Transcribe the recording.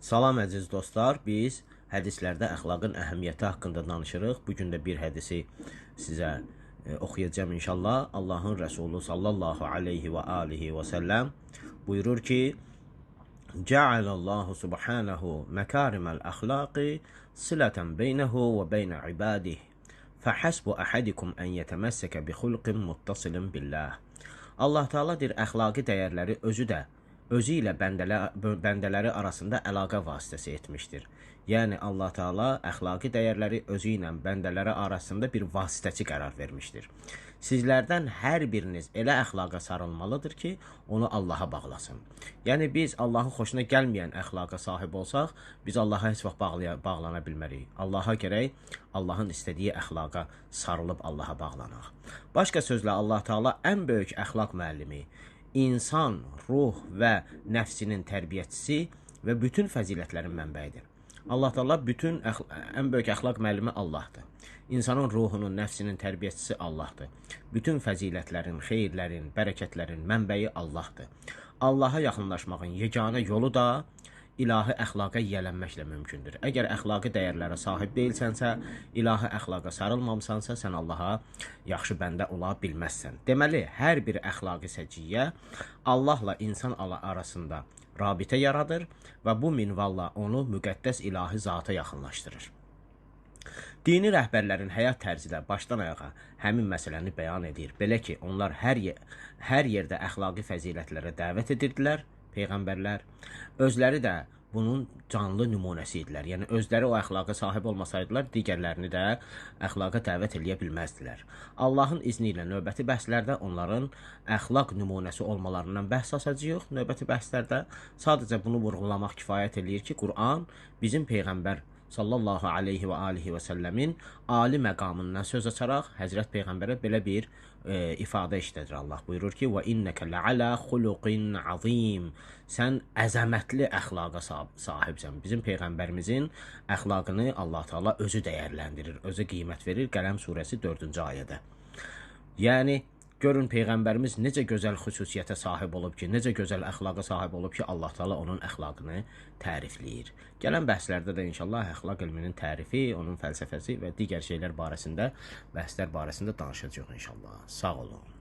Salam əziz dostlar, biz hədislərdə əxlaqın əhəmiyyəti haqqında danışırıq. Bugün də bir hədisi sizə oxuyacağım inşallah. Allahın Rəsulü sallallahu aleyhi və alihi və səlləm buyurur ki, Cəalallahu subhanahu məkariməl əxlaqi silətən beynəhu və beynə ibadih. Fəhəsbu əhədikum ən yətəməssəkə bi xulqin muttasilin billah. Allah Teala deyir, əxlaqi dəyərləri özü ilə bəndələri arasında əlaqə vasitəsi etmişdir. Yəni Allah Teala əxlaqi dəyərləri özü ilə bəndələri arasında bir vasitəçi qərar vermişdir. Sizlərdən hər biriniz elə əxlaqa sarılmalıdır ki, onu Allaha bağlasın. Yəni biz Allahın xoşuna gəlməyən əxlaqa sahib olsaq, biz Allaha heç vaxt bağlana bilmərik. Allaha gərək Allahın istədiyi əxlaqa sarılıb Allaha bağlanaq. Başqa sözlə Allah Teala ən böyük əxlaq müəllimi, İnsan, ruh və nəfsinin tərbiyəçisi və bütün fəzilətlərin mənbəyidir. Allah Teala ən böyük əxlaq müəllimi Allahdır. İnsanın ruhunun, nəfsinin tərbiyəçisi Allahdır. Bütün fəzilətlərin, xeyirlərin, bərəkətlərin mənbəyi Allahdır. Allaha yaxınlaşmağın yeganə yolu da ilahi əxlaqa yiyələnməklə mümkündür. Əgər əxlaqi dəyərlərə sahib deyilsənsə, ilahi əxlaqa sarılmamsansa, sən Allaha yaxşı bəndə ola bilməzsən. Deməli, hər bir əxlaqi səciyyə Allahla insan arasında rabitə yaradır və bu minvalla onu müqəddəs ilahi zata yaxınlaşdırır. Dini rəhbərlərin həyat tərzi də başdan ayağa həmin məsələni bəyan edir. Belə ki, onlar hər yerdə əxlaqi fəzilətlərə dəvət edirdilər, Peyğəmbərlər özləri də bunun canlı nümunəsi idilər. Yəni özləri o əxlaqa sahib olmasaydılar, digərlərini də əxlaqa dəvət eləyə bilməzdilər. Allahın izni ilə növbəti bəhslərdə onların əxlaq nümunəsi olmalarından bəhs açacağıq. Növbəti bəhslərdə sadəcə bunu vurğulamaq kifayət eləyir ki, Quran bizim Peyğəmbər sallallahu aleyhi və alihi və səlləmin ali məqamından söz açaraq Həzrət Peyğəmbərə belə bir ifadə işlədir. Allah buyurur ki, وَإِنَّكَ لَعَلَى خُلُقٍ عَظِيمٍ Sən əzəmətli əxlaqa sahibsən. Bizim Peyğəmbərimizin əxlaqını Allah Teala özü dəyərləndirir, özü qiymət verir. Qələm surəsi 4-cü ayədə. Yəni, görün Peyğəmbərimiz necə gözəl xüsusiyyətə sahib olub ki, necə gözəl əxlaqa sahib olub ki, Allah Teala onun əxlaqını tərifləyir. Gələn bəhslərdə də inşallah əxlaq elminin tərifi, onun fəlsəfəsi və digər şeylər barəsində, bəhslər barəsində danışacağıq inşallah. Sağ olun.